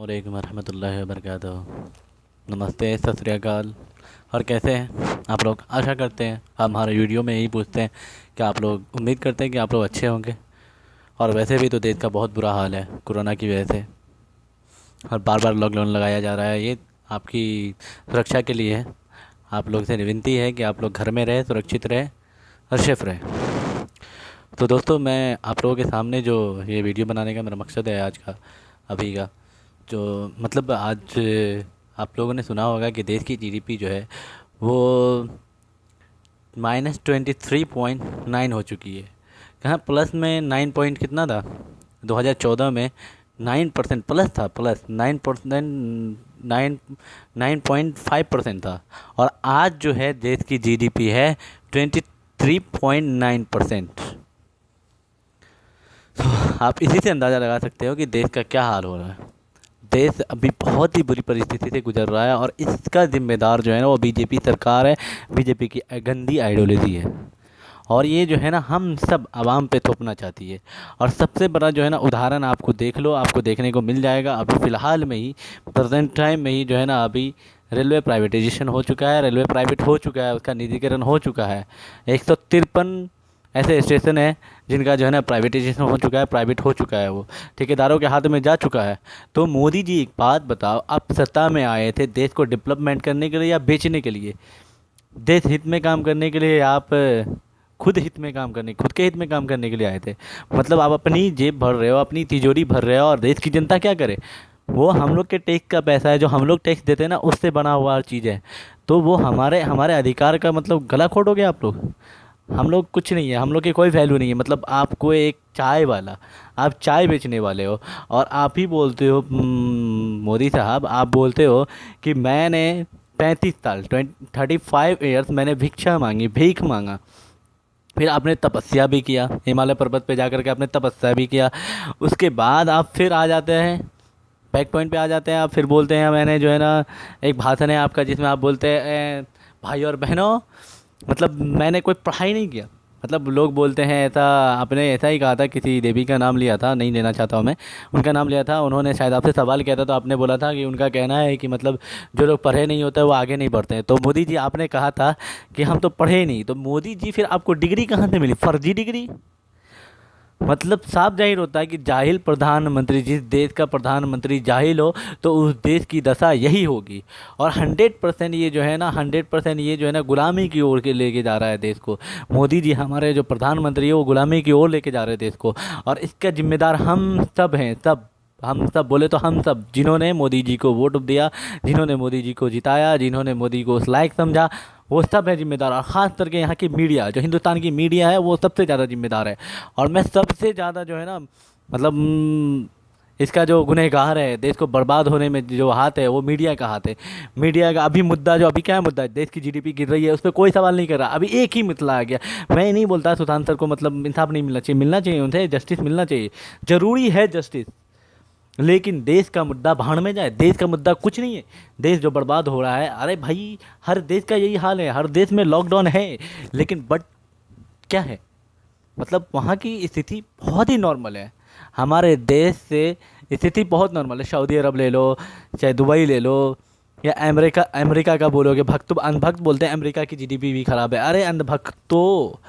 वालेकुम रहमतुल्लाहि व बरकातहू। नमस्ते, सत श्री अकाल। और कैसे हैं आप लोग? आशा करते हैं, हम हमारे वीडियो में यही पूछते हैं कि आप लोग उम्मीद करते हैं कि आप लोग अच्छे होंगे। और वैसे भी तो देश का बहुत बुरा हाल है कोरोना की वजह से, और बार बार लॉकडाउन लगाया जा रहा है। ये आपकी सुरक्षा के लिए है। आप लोग से विनती है कि आप लोग घर में रहें, सुरक्षित रहें और सेफ रहें। तो दोस्तों, मैं आप लोगों के सामने जो ये वीडियो बनाने का मेरा मकसद है आज का, अभी का, जो मतलब आज आप लोगों ने सुना होगा कि देश की जीडीपी जो है वो -23.9 हो चुकी है। कहाँ प्लस में 9 पॉइंट कितना था? 2014 में 9% प्लस था, प्लस 9%, 9.5% था। और आज जो है देश की जीडीपी है 23.9%। तो आप इसी से अंदाज़ा लगा सकते हो कि देश का क्या हाल हो रहा है। देश अभी बहुत ही बुरी परिस्थिति से गुजर रहा है, और इसका जिम्मेदार जो है ना वो बीजेपी सरकार है। बीजेपी की गंदी आइडियोलॉजी है, और ये जो है ना हम सब आवाम पे थोपना चाहती है। और सबसे बड़ा जो है ना उदाहरण आपको देख लो, आपको देखने को मिल जाएगा अभी फ़िलहाल में ही, प्रेजेंट टाइम में ही जो है ना अभी रेलवे प्राइवेटाइजेशन हो चुका है, रेलवे प्राइवेट हो चुका है, उसका निजीकरण हो चुका है। 153 ऐसे स्टेशन हैं जिनका जो है ना प्राइवेटाइजेशन हो चुका है, प्राइवेट हो चुका है, वो ठेकेदारों के हाथ में जा चुका है। तो मोदी जी, एक बात बताओ, आप सत्ता में आए थे देश को डेवलपमेंट करने के लिए या बेचने के लिए? देश हित में काम करने के लिए, आप खुद हित में काम करने, खुद के हित में काम करने के लिए आए थे? मतलब आप अपनी जेब भर रहे हो, अपनी तिजोरी भर रहे हो, और देश की जनता क्या करे? वो हम लोग के टैक्स का पैसा है, जो हम लोग टैक्स देते हैं ना, उससे बना हुआ चीज़ है। तो वो हमारे हमारे अधिकार का मतलब गला घोटोगे आप लोग? हम लोग कुछ नहीं है, हम लोग की कोई वैल्यू नहीं है। मतलब आपको एक चाय वाला, आप चाय बेचने वाले हो, और आप ही बोलते हो, मोदी साहब, आप बोलते हो कि मैंने 35 साल, 35 ईयर्स मैंने भिक्षा मांगी, भीख मांगा। फिर आपने तपस्या भी किया, हिमालय पर्वत पे जाकर के आपने तपस्या भी किया। उसके बाद आप फिर आ जाते हैं, बैक पॉइंट पे आ जाते हैं। आप फिर बोलते हैं मैंने जो है ना, एक भाषण है आपका जिसमें आप बोलते हैं भाई और बहनों, मतलब मैंने कोई पढ़ाई नहीं किया। मतलब लोग बोलते हैं ऐसा, आपने ऐसा ही कहा था, किसी देवी का नाम लिया था, नहीं लेना चाहता हूँ मैं, उनका नाम लिया था। उन्होंने शायद आपसे सवाल किया था, तो आपने बोला था कि उनका कहना है कि मतलब जो लोग पढ़े नहीं होते वो आगे नहीं बढ़ते हैं। तो मोदी जी, आपने कहा था कि हम तो पढ़े ही नहीं। तो मोदी जी, फिर आपको डिग्री कहाँ से मिली? फर्जी डिग्री। मतलब साफ जाहिर होता है कि जाहिल प्रधानमंत्री, जिस देश का प्रधानमंत्री जाहिल हो तो उस देश की दशा यही होगी। और 100% ये जो है ना, 100% ये जो है ना गुलामी की ओर के लेके जा रहा है देश को। मोदी जी, हमारे जो प्रधानमंत्री है, वो गुलामी की ओर लेके जा रहे हैं देश को। और इसका जिम्मेदार हम सब हैं, सब। हम सब बोले तो हम सब, जिन्होंने मोदी जी को वोट दिया, जिन्होंने मोदी जी को जिताया, जिन्होंने मोदी को उस लायक समझा, वो सब है जिम्मेदार। और ख़ास करके यहाँ की मीडिया, जो हिंदुस्तान की मीडिया है, वो सबसे ज़्यादा जिम्मेदार है। और मैं सबसे ज़्यादा जो है ना, मतलब इसका जो गुनहगार है, देश को बर्बाद होने में जो हाथ है, वो मीडिया का हाथ है। मीडिया का अभी मुद्दा, जो अभी क्या है मुद्दा, देश की जीडीपी गिर रही है, उस पर कोई सवाल नहीं कर रहा। अभी एक ही मुद्दा आ गया। मैं ये नहीं बोलता सुशांत सर को मतलब इंसाफ नहीं मिलना चाहिए, मिलना चाहिए, उन्हें जस्टिस मिलना चाहिए, ज़रूरी है जस्टिस। लेकिन देश का मुद्दा भाड़ में जाए, देश का मुद्दा कुछ नहीं है। देश जो बर्बाद हो रहा है, अरे भाई, हर देश का यही हाल है, हर देश में लॉकडाउन है। लेकिन बट क्या है, मतलब वहाँ की स्थिति बहुत ही नॉर्मल है। हमारे देश से स्थिति बहुत नॉर्मल है। सऊदी अरब ले लो, चाहे दुबई ले लो, या अमेरिका, अमेरिका का बोलोगे, भक्त अंधभक्त बोलते हैं अमेरिका की जीडीपी भी ख़राब है। अरे अंधभक्त, तो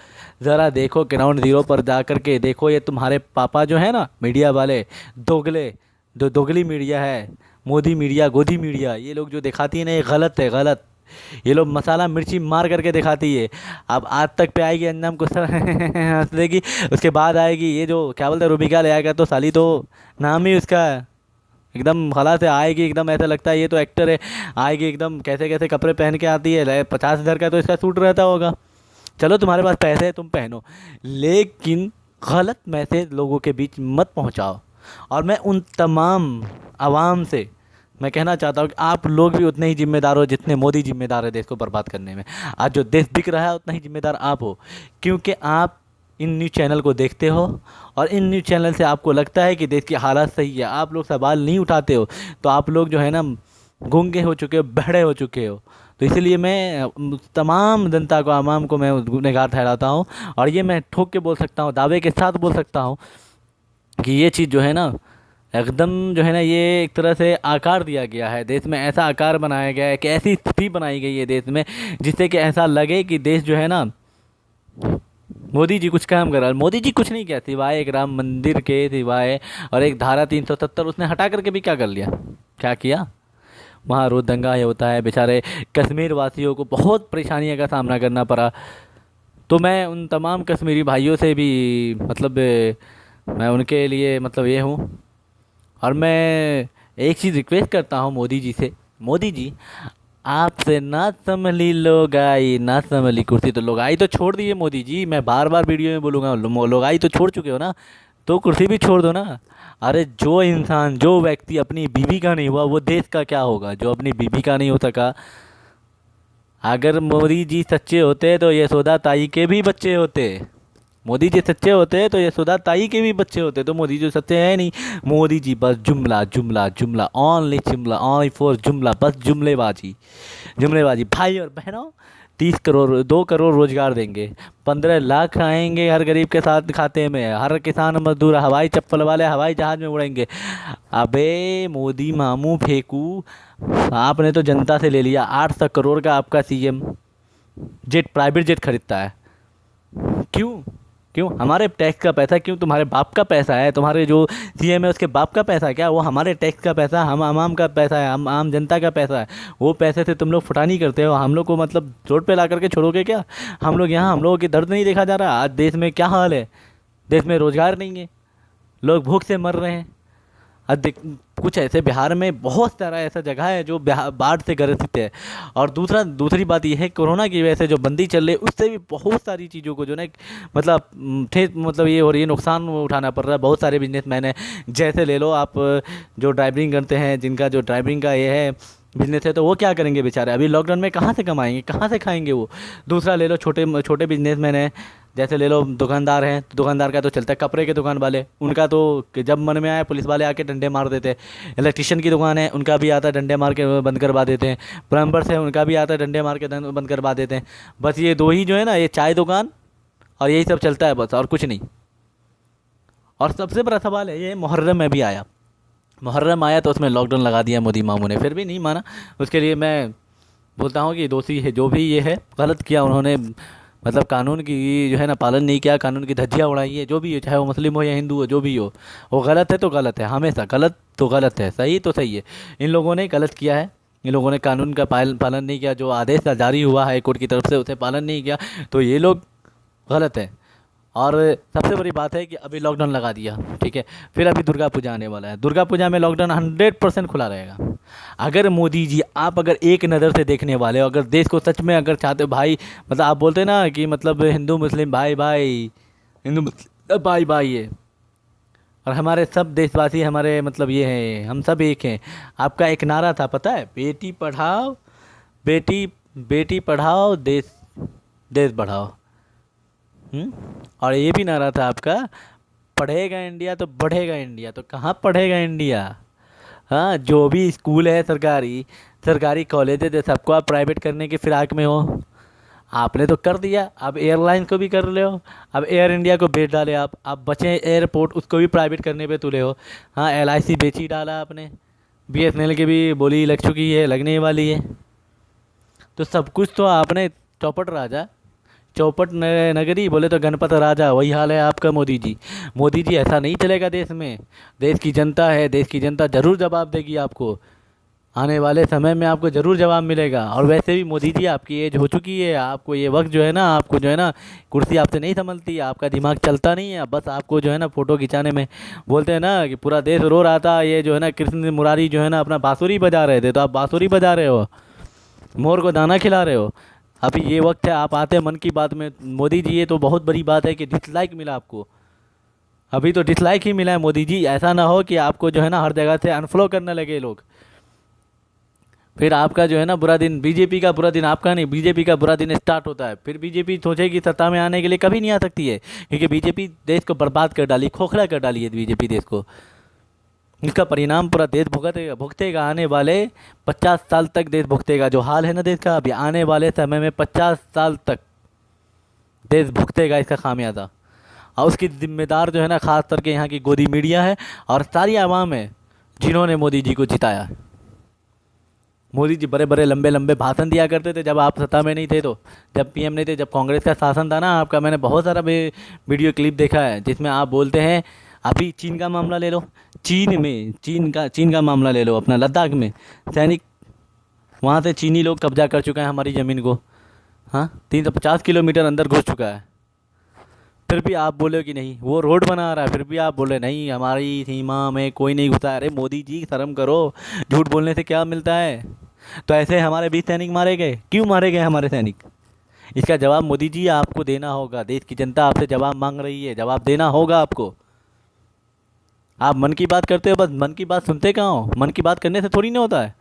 ज़रा देखो ग्राउंड ज़ीरो पर जा कर के देखो, ये तुम्हारे पापा जो है ना मीडिया वाले, दोगले, जो दोगली मीडिया है, मोदी मीडिया, गोदी मीडिया, ये लोग जो दिखाती है ना, ये गलत है, गलत। ये लोग मसाला मिर्ची मार करके दिखाती है। अब आज तक पे आएगी अंजाम कुछ हंस देगी, उसके बाद आएगी ये जो क्या बोलते हैं, रूबिका ले आएगा, तो साली तो नाम ही उसका एकदम खला से आएगी, एकदम ऐसा लगता है ये तो एक्टर है। आएगी एकदम कैसे कैसे कपड़े पहन के आती है, 50,000 का तो इसका सूट रहता होगा। चलो तुम्हारे पास पैसे है, तुम पहनो, लेकिन गलत मैसेज लोगों के बीच मत पहुंचाओ। और मैं उन तमाम आवाम से मैं कहना चाहता हूँ कि आप लोग भी उतने ही जिम्मेदार हो जितने मोदी जिम्मेदार है देश को बर्बाद करने में। आज जो देश बिक रहा है, उतना ही जिम्मेदार आप हो, क्योंकि आप इन न्यूज़ चैनल को देखते हो, और इन न्यूज़ चैनल से आपको लगता है कि देश की हालत सही है। आप लोग सवाल नहीं उठाते हो, तो आप लोग जो है ना गूंगे हो चुके हो, बहरे हो चुके हो। तो इसलिए मैं तमाम जनता को, आवाम को मैं गुनहगार ठहराता हूँ। और ये मैं ठोक के बोल सकता हूँ, दावे के साथ बोल सकता हूँ कि ये चीज़ जो है ना, एकदम जो है ना, ये एक तरह से आकार दिया गया है देश में, ऐसा आकार बनाया गया है कि ऐसी स्थिति बनाई गई है देश में जिससे कि ऐसा लगे कि देश जो है ना, मोदी जी कुछ काम कर रहा है। मोदी जी कुछ नहीं किया सिवाय एक राम मंदिर के सिवाय, और एक धारा 370 उसने हटा करके भी क्या कर लिया, क्या किया। वहाँ रोज दंगा ये होता है, बेचारे कश्मीर वासियों को बहुत परेशानियों का सामना करना पड़ा। तो मैं उन तमाम कश्मीरी भाइयों से भी मतलब मैं उनके लिए मतलब ये हूँ, और मैं एक चीज़ रिक्वेस्ट करता हूँ मोदी जी से, मोदी जी आपसे ना संभली लोगाई, ना संभली कुर्सी। तो लोगाई तो छोड़ दिए मोदी जी, मैं बार बार वीडियो में बोलूँगा, लोगाई तो छोड़ चुके हो ना, तो कुर्सी भी छोड़ दो ना। अरे जो इंसान, जो व्यक्ति अपनी बीवी का नहीं हुआ वो देश का क्या होगा, जो अपनी बीवी का नहीं हो सका। अगर मोदी जी सच्चे होते तो यशोदा ताई के भी बच्चे होते। मोदी जी सच्चे होते तो यशोदा ताई के भी बच्चे होते। तो मोदी जी सच्चे हैं नहीं। मोदी जी बस जुमला जुमला जुमला, ओनली जुमला, ओनली फॉर जुमला, बस जुमलेबाजी जुमलेबाजी। भाई और बहनों, 30 करोड़ 2 करोड़ रोजगार देंगे, 15 लाख आएंगे हर गरीब के साथ खाते में, हर किसान मजदूर हवाई चप्पल वाले हवाई जहाज में उड़ेंगे। अबे मोदी मामू फेंकू, आपने तो जनता से ले लिया 800 करोड़ का, आपका सीएम जेट, प्राइवेट जेट खरीदता है। क्यों, क्यों हमारे टैक्स का पैसा, क्यों तुम्हारे बाप का पैसा है, तुम्हारे जो सीएम है उसके बाप का पैसा है क्या, वो हमारे टैक्स का पैसा, हम आम का पैसा है, हम आम जनता का पैसा है। वो पैसे से तुम लोग फुटानी करते हो, हम लोग को मतलब रोड पे ला करके छोड़ोगे क्या। हम लोग यहाँ, हम लोगों की दर्द नहीं देखा जा रहा। आज देश में क्या हाल है, देश में रोजगार नहीं है, लोग भूख से मर रहे हैं। अधिक कुछ ऐसे बिहार में बहुत सारा ऐसा जगह है जो बाढ़ से ग्रसित है। और दूसरी बात यह है, कोरोना की वजह से जो बंदी चल रही है उससे भी बहुत सारी चीज़ों को जो ना मतलब मतलब ये हो रही है, नुकसान उठाना पड़ रहा है। बहुत सारे बिजनेसमैन हैं, जैसे ले लो आप जो ड्राइविंग करते हैं, जिनका जो ड्राइविंग का ये है बिजनेस है, तो वो क्या करेंगे बेचारे, अभी लॉकडाउन में कहाँ से कमाएंगे, कहाँ से खाएंगे वो। दूसरा ले लो छोटे छोटे बिजनेसमैन हैं, जैसे ले लो दुकानदार हैं, तो दुकानदार का तो चलता है, कपड़े के दुकान वाले, उनका तो कि जब मन में आए पुलिस वाले आके डंडे मार देते हैं। इलेक्ट्रिशियन की दुकान है, उनका भी आता है डंडे मार के बंद करवा देते हैं। प्लम्बर्स है, उनका भी आता है डंडे मार के बंद करवा देते हैं। बस ये दो ही जो है ना, ये चाय दुकान और यही सब चलता है बस, और कुछ नहीं। और सबसे बड़ा सवाल है, ये मुहर्रम में भी आया, मुहर्रम आया तो उसमें लॉकडाउन लगा दिया मोदी मामू ने, फिर भी नहीं माना। उसके लिए मैं बोलता हूँ कि दोषी है जो भी ये है, गलत किया उन्होंने, मतलब कानून की जो है ना पालन नहीं किया, कानून की धज्जियाँ उड़ाई है, जो भी हो, चाहे वो मुस्लिम हो या हिंदू हो, जो भी हो, वो गलत है तो गलत है, हमेशा गलत तो गलत है, सही तो सही है। इन लोगों ने गलत किया है, इन लोगों ने कानून का पालन नहीं किया, जो आदेश जारी हुआ है कोर्ट की तरफ से उसे पालन नहीं किया, तो ये लोग गलत है। और सबसे बड़ी बात है कि अभी लॉकडाउन लगा दिया, ठीक है, फिर अभी दुर्गा पूजा आने वाला है, दुर्गा पूजा में लॉकडाउन 100% खुला रहेगा। अगर मोदी जी, आप अगर एक नज़र से देखने वाले हो, अगर देश को सच में अगर चाहते हो भाई, मतलब आप बोलते हैं ना कि मतलब हिंदू मुस्लिम भाई भाई, हिंदू मुस्लिम भाई भाई है, और हमारे सब देशवासी हमारे मतलब ये हैं, हम सब एक हैं। आपका एक नारा था पता है, बेटी पढ़ाओ, बेटी बेटी पढ़ाओ, देश देश बढ़ाओ। और ये भी नारा था आपका, पढ़ेगा इंडिया तो बढ़ेगा इंडिया। तो कहाँ पढ़ेगा इंडिया। हाँ, जो भी स्कूल है सरकारी, सरकारी कॉलेज है, सबको आप प्राइवेट करने की फिराक में हो। आपने तो कर दिया, अब एयरलाइन को भी कर ले हो, अब एयर इंडिया को बेच डाले आप बचे एयरपोर्ट, उसको भी प्राइवेट करने पे तुले हो। हाँ, LIC बेच ही डाला आपने, BSNL की भी बोली लग चुकी है, लगने वाली है। तो सब कुछ तो आपने, चौपट राजा चौपट नगरी बोले तो गणपत राजा, वही हाल है आपका मोदी जी। मोदी जी ऐसा नहीं चलेगा देश में, देश की जनता है, देश की जनता ज़रूर जवाब देगी आपको, आने वाले समय में आपको ज़रूर जवाब मिलेगा। और वैसे भी मोदी जी आपकी एज हो चुकी है, आपको ये वक्त जो है ना, आपको जो है ना कुर्सी आपसे नहीं संभलती, आपका दिमाग चलता नहीं है, बस आपको जो है ना फ़ोटो खिंचाने में। बोलते हैं ना कि पूरा देश रो रहा था, ये जो है ना कृष्ण मुरारी जो है ना अपना बाँसुरी बजा रहे थे, तो आप बाँसुरी बजा रहे हो, मोर को दाना खिला रहे हो। अभी ये वक्त है, आप आते हैं मन की बात में, मोदी जी ये तो बहुत बड़ी बात है कि डिसलाइक मिला आपको, अभी तो डिसलाइक ही मिला है मोदी जी। ऐसा ना हो कि आपको जो है ना हर जगह से अनफॉलो करने लगे लोग, फिर आपका जो है ना बुरा दिन, बीजेपी का बुरा दिन आपका नहीं, बीजेपी का बुरा दिन स्टार्ट होता है। फिर बीजेपी सोचेगी सत्ता में आने के लिए कभी नहीं आ सकती है, क्योंकि बीजेपी देश को बर्बाद कर डाली, खोखला कर डाली है बीजेपी देश को। इसका परिणाम पूरा देश भुगतेगा, भुगतेगा आने वाले 50 साल तक देश भुगतेगा। जो हाल है ना देश का, अभी आने वाले समय में 50 साल तक देश भुगतेगा इसका खामियाजा। और उसकी जिम्मेदार जो है ना ख़ास करके यहाँ की गोदी मीडिया है और सारी आवाम है जिन्होंने मोदी जी को जिताया। मोदी जी बड़े बड़े लंबे लंबे भाषण दिया करते थे जब आप सत्ता में नहीं थे, तो जब पीएम नहीं थे, जब कांग्रेस का शासन था ना आपका। मैंने बहुत सारा वीडियो क्लिप देखा है जिसमें आप बोलते हैं, अभी चीन का मामला ले लो, चीन का मामला ले लो, अपना लद्दाख में सैनिक, वहाँ से चीनी लोग कब्जा कर चुका है हमारी ज़मीन को। हाँ, 350 किलोमीटर अंदर घुस चुका है। फिर भी आप बोले कि नहीं, वो रोड बना रहा है, फिर भी आप बोले नहीं हमारी सीमा में कोई नहीं घुसा। अरे मोदी जी शर्म करो, झूठ बोलने से क्या मिलता है। तो ऐसे हमारे 20 सैनिक मारे गए, क्यों मारे गए हमारे सैनिक? इसका जवाब मोदी जी आपको देना होगा। देश की जनता आपसे जवाब मांग रही है, जवाब देना होगा आपको। आप मन की बात करते हो, बस मन की बात सुनते कहाँ हो? मन की बात करने से थोड़ी ना होता है।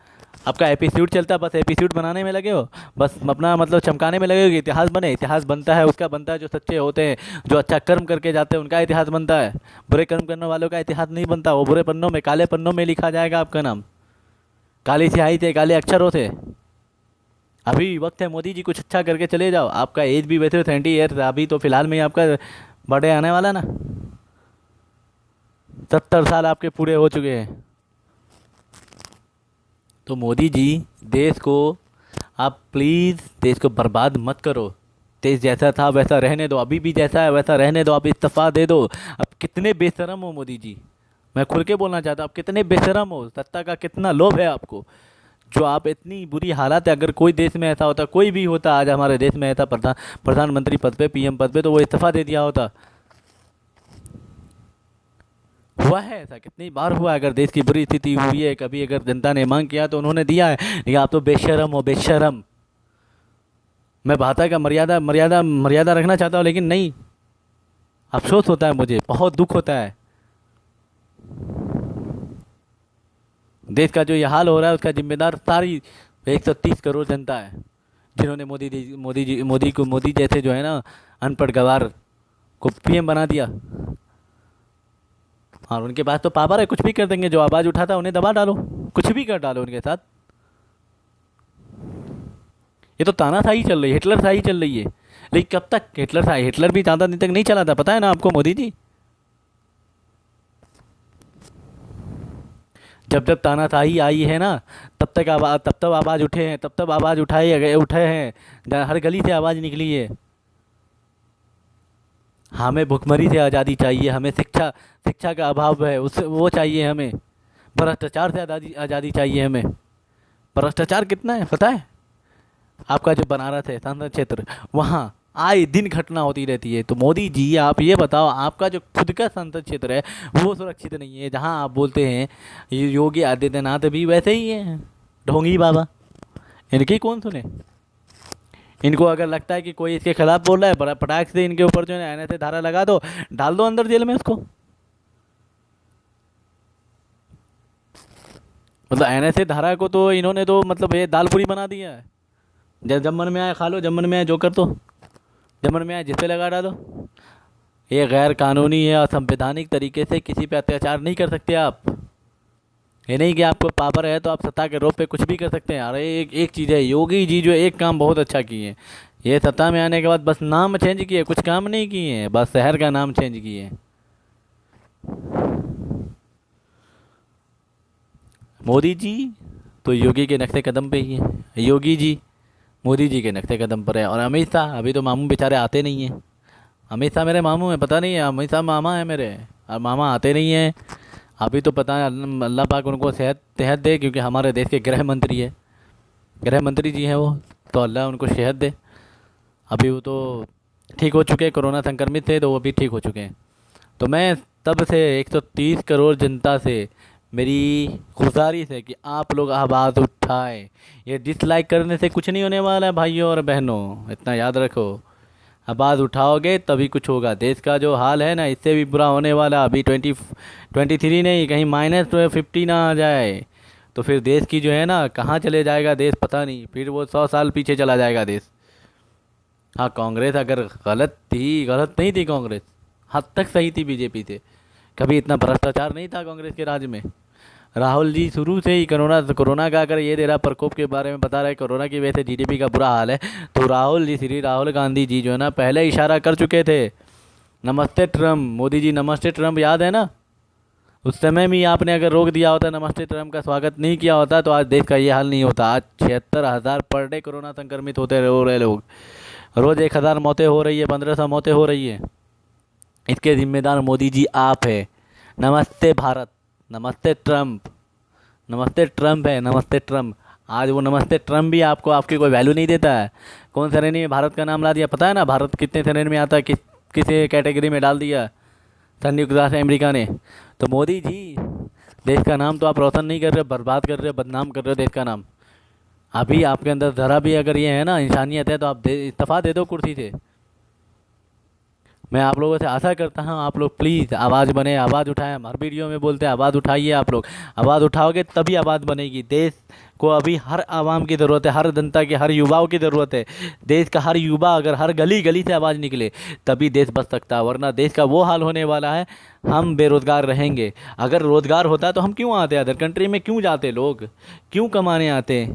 आपका एपिसोड चलता है, बस एपिसोड बनाने में लगे हो, बस अपना मतलब चमकाने में लगे हो कि इतिहास बने। इतिहास बनता है उसका बनता है जो सच्चे होते हैं, जो अच्छा कर्म करके जाते हैं, उनका इतिहास बनता है। बुरे कर्म करने वालों का इतिहास नहीं बनता। वो बुरे पन्नों में, काले पन्नों में लिखा जाएगा आपका नाम, काली स्याही से, काले अक्षरों से। अभी वक्त है मोदी जी, कुछ अच्छा करके चले जाओ। आपका एज भी वैसे 70 ईयर्स, अभी तो फिलहाल में ही आपका बर्थडे आने वाला ना, 70 साल आपके पूरे हो चुके हैं। तो मोदी जी देश को, आप प्लीज़ देश को बर्बाद मत करो। देश जैसा था वैसा रहने दो, अभी भी जैसा है वैसा रहने दो। आप इस्तीफा दे दो। अब कितने बेशरम हो मोदी जी, मैं खुल के बोलना चाहता हूँ, आप कितने बेशरम हो। सत्ता का कितना लोभ है आपको, जो आप इतनी बुरी हालत है। अगर कोई देश में ऐसा होता, कोई भी होता आज हमारे देश में ऐसा प्रधानमंत्री पद पे, पीएम पद पे, तो वो इस्तीफा दे दिया होता। हुआ है ऐसा, कितनी बार हुआ है। अगर देश की बुरी स्थिति हुई है कभी, अगर जनता ने मांग किया तो उन्होंने दिया है। लेकिन आप तो बेशरम हो, बेशरम। मैं भाषा का मर्यादा मर्यादा मर्यादा रखना चाहता हूँ, लेकिन नहीं, अफसोस होता है, मुझे बहुत दुख होता है। देश का जो ये हाल हो रहा है उसका जिम्मेदार सारी 130 करोड़ जनता है, जिन्होंने मोदी जैसे जो है ना अनपढ़ गवार को पीएम बना दिया। और उनके पास तो पावर है, कुछ भी कर देंगे। जो आवाज़ उठाता है उन्हें दबा डालो, कुछ भी कर डालो उनके साथ। ये तो तानाशाही चल रही है, हिटलरशाही चल रही है। लेकिन कब तक हिटलरशाही? हिटलर भी ज़्यादा दिन तक नहीं चला था, पता है ना आपको मोदी जी। जब जब तानाशाही आई है ना, तब तब आवाज़ उठे हैं, तब आवाज़ उठे हैं, हर गली से आवाज़ निकली है। हमें भुखमरी से आज़ादी चाहिए, हमें शिक्षा का अभाव है उस वो चाहिए हमें। भ्रष्टाचार से आज़ादी चाहिए हमें। भ्रष्टाचार कितना है पता है? आपका जो बनारस है संसद क्षेत्र, वहाँ आए दिन घटना होती रहती है। तो मोदी जी आप ये बताओ, आपका जो खुद का संसद क्षेत्र है वो सुरक्षित नहीं है, जहाँ आप बोलते हैं योगी आदित्यनाथ भी वैसे ही है ढोंगी बाबा। इनकी कौन सुने? इनको अगर लगता है कि कोई इसके खिलाफ बोल रहा है, बड़ा पटाख से इनके ऊपर जो है NSA धारा लगा दो, डाल दो अंदर जेल में उसको। मतलब NSA धारा को तो इन्होंने तो मतलब ये दाल पूरी बना दिया है। जब मन में आए खा लो, जब मन में आए जो कर दो, जब मन में आए जिस पे लगा डालो। ये गैर कानूनी है, असंवैधानिक तरीके से किसी पे अत्याचार नहीं कर सकते आप। ये नहीं कि आपको पावर है तो आप सत्ता के रोप पे कुछ भी कर सकते हैं। अरे एक चीज़ है, योगी जी जो एक काम बहुत अच्छा किए हैं, ये सत्ता में आने के बाद बस नाम चेंज किए, कुछ काम नहीं किए हैं, बस शहर का नाम चेंज किए हैं। मोदी जी तो योगी के नक्शे कदम पे ही है, योगी जी मोदी जी के नक्शे कदम पर है। और अमित शाह, अभी तो मामू बेचारे आते नहीं हैं। अमित शाह मेरे मामू हैं, पता नहीं है, अमित शाह मामा है मेरे, और मामा आते नहीं हैं। अभी तो पता है, अल्लाह पाक उनको सेहत दे, क्योंकि हमारे देश के गृह मंत्री है, गृह मंत्री जी हैं वो, तो अल्लाह उनको सेहत दे। अभी वो तो ठीक हो चुके हैं, कोरोना संक्रमित थे तो वो भी ठीक हो चुके हैं। तो मैं तब से 130 करोड़ जनता से मेरी गुजारिश है कि आप लोग आवाज़ उठाएं। ये डिसलाइक करने से कुछ नहीं होने वाला है भाइयों और बहनों, इतना याद रखो। आवाज़ उठाओगे तभी कुछ होगा। देश का जो हाल है ना, इससे भी बुरा होने वाला। अभी 23 नहीं, कहीं -50 ना आ जाए तो फिर देश की जो है ना, कहाँ चले जाएगा देश पता नहीं। फिर वो 100 साल पीछे चला जाएगा देश। हाँ, कांग्रेस अगर गलत नहीं थी कांग्रेस, हद तक सही थी बीजेपी से। कभी इतना भ्रष्टाचार नहीं था कांग्रेस के राज में। राहुल जी शुरू से ही कोरोना का अगर ये दे रहा प्रकोप के बारे में बता रहे, कोरोना की वजह से जीडीपी का बुरा हाल है, तो श्री राहुल गांधी जी जो है ना, पहले इशारा कर चुके थे नमस्ते ट्रम्प, मोदी जी नमस्ते ट्रम्प याद है ना? उस समय भी आपने अगर रोक दिया होता, नमस्ते ट्रम्प का स्वागत नहीं किया होता, तो आज देश का ये हाल नहीं होता। आज 76,000 पर डे कोरोना संक्रमित हो रहे लोग, रोज़ 1,000 मौतें हो रही है, 1,500 मौतें हो रही है। इसके जिम्मेदार मोदी जी आप है। नमस्ते भारत, नमस्ते ट्रम्प, नमस्ते ट्रम्प है, नमस्ते ट्रम्प। आज वो नमस्ते ट्रम्प भी आपको, आपकी कोई वैल्यू नहीं देता है। कौन श्रेणी में भारत का नाम ला दिया पता है ना? भारत कितने श्रेणी में आता है, किस कैटेगरी में डाल दिया संयुक्त राष्ट्र अमेरिका ने। तो मोदी जी, देश का नाम तो आप रोशन नहीं कर रहे, बर्बाद कर रहे हो, बदनाम कर रहे हो देश का नाम। अभी आपके अंदर ज़रा भी अगर ये है ना इंसानियत है, तो आप इस्तीफा दे दो कुर्सी से। मैं आप लोगों से आशा करता हूँ आप लोग प्लीज़ आवाज़ बने, आवाज़ उठाएं। हम हर वीडियो में बोलते हैं आवाज़ उठाइए। आप लोग आवाज़ उठाओगे तभी आवाज़ बनेगी। देश को अभी हर आवाम की ज़रूरत है, हर जनता की, हर युवाओं की ज़रूरत है। देश का हर युवा अगर हर गली गली से आवाज़ निकले तभी देश बच सकता है, वरना देश का वो हाल होने वाला है, हम बेरोज़गार रहेंगे। अगर रोज़गार होता तो हम क्यों आते अदर कंट्री में, क्यों जाते लोग, क्यों कमाने आते?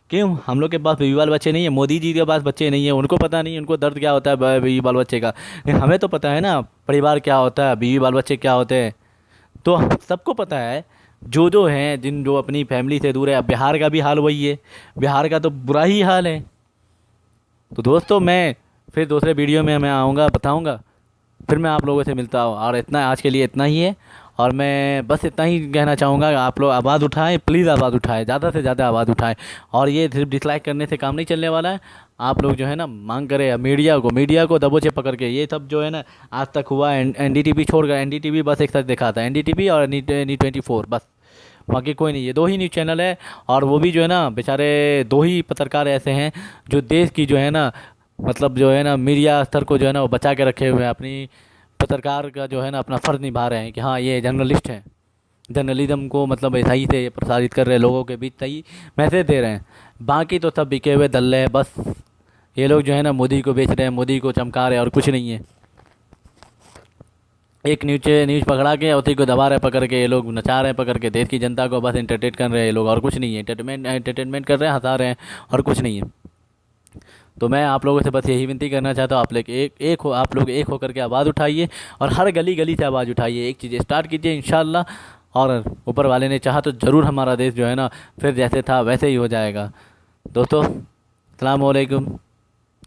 क्यों? हम लोग के पास बीवी बाल बच्चे नहीं है, मोदी जी के पास बच्चे नहीं है, उनको पता नहीं, उनको दर्द क्या होता है बीवी बाल बच्चे का। लेकिन हमें तो पता है ना परिवार क्या होता है, बीवी बाल बच्चे क्या होते हैं। तो सबको पता है, जो हैं, जो अपनी फैमिली से दूर है। अब बिहार का भी हाल वही है, बिहार का तो बुरा ही हाल है। तो दोस्तों, मैं फिर दूसरे वीडियो में मैं आऊँगा, बताऊँगा, फिर मैं आप लोगों से मिलता हूँ। और इतना आज के लिए इतना ही है। और मैं बस इतना ही कहना चाहूँगा, आप लोग आवाज़ उठाएं, प्लीज़ आवाज़ उठाएं, ज़्यादा से ज़्यादा आवाज़ उठाएं। और ये सिर्फ डिसलाइक करने से काम नहीं चलने वाला है। आप लोग जो है ना मांग करें मीडिया को दबोचे पकड़ के। ये सब जो है ना आज तक हुआ, NDTV छोड़ कर, NDTV बस एक साथ दिखाता है, NDTV और N24 बस, बाकी कोई नहीं। ये दो ही न्यूज़ चैनल है, और वो भी जो है ना बेचारे दो ही पत्रकार ऐसे हैं जो देश की जो है ना, मतलब जो है ना मीडिया स्तर को जो है ना वो बचा के रखे हुए हैं। अपनी पत्रकार का जो है ना अपना फ़र्ज़ निभा रहे हैं कि हाँ ये जर्नलिस्ट हैं, जर्नलिज्म को मतलब सही से प्रसारित कर रहे हैं, लोगों के बीच सही मैसेज दे रहे हैं। बाकी तो सब बिके हुए दल्ले हैं, बस ये लोग जो है ना मोदी को बेच रहे हैं, मोदी को चमका रहे हैं, और कुछ नहीं है। एक न्यूज़ पकड़ा के उसी को दबा रहे पकड़ के, ये लोग नचा रहे हैं पकड़ के, देश की जनता को बस एंटरटेन कर रहे हैं ये लोग, और कुछ नहीं है। एंटरटेनमेंट कर रहे हैं, हंसा रहे हैं, और कुछ नहीं है। तो मैं आप लोगों से बस यही विनती करना चाहता हूँ, आप लोग एक होकर के आवाज़ उठाइए, और हर गली गली से आवाज़ उठाइए। एक चीज़ स्टार्ट कीजिए इंशाल्लाह, और ऊपर वाले ने चाहा तो ज़रूर हमारा देश जो है ना फिर जैसे था वैसे ही हो जाएगा। दोस्तों, अस्सलाम वालेकुम,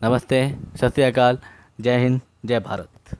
नमस्ते, सत श्री अकाल, जय हिंद, जय भारत।